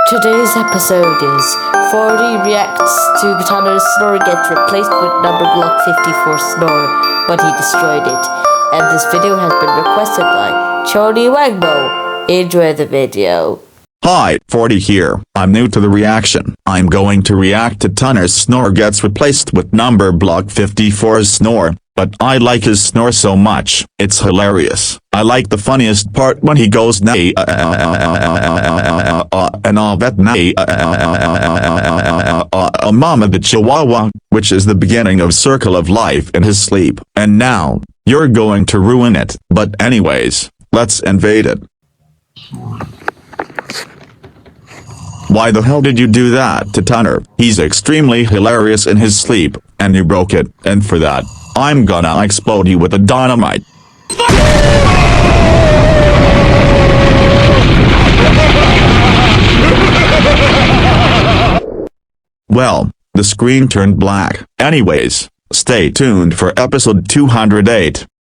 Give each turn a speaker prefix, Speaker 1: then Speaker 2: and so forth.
Speaker 1: Today's episode is 40 reacts to Tunner's snore gets replaced with number block 54 snore, but he destroyed it. And this video has been requested by Choni Wangbo. Enjoy the video.
Speaker 2: Hi, 40 here. I'm new to the reaction. I'm going to react to Tunner's snore gets replaced with number block 54's snore. But I like his snore so much, it's hilarious. I like the funniest part when he goes nay and all that nay mama the chihuahua, which is the beginning of Circle of Life in his sleep. And now, you're going to ruin it. But anyways, let's invade it. Why the hell did you do that to Tunner? He's extremely hilarious in his sleep, and you broke it, and for that, I'm gonna explode you with a dynamite. Well, the screen turned black. Anyways, stay tuned for episode 208.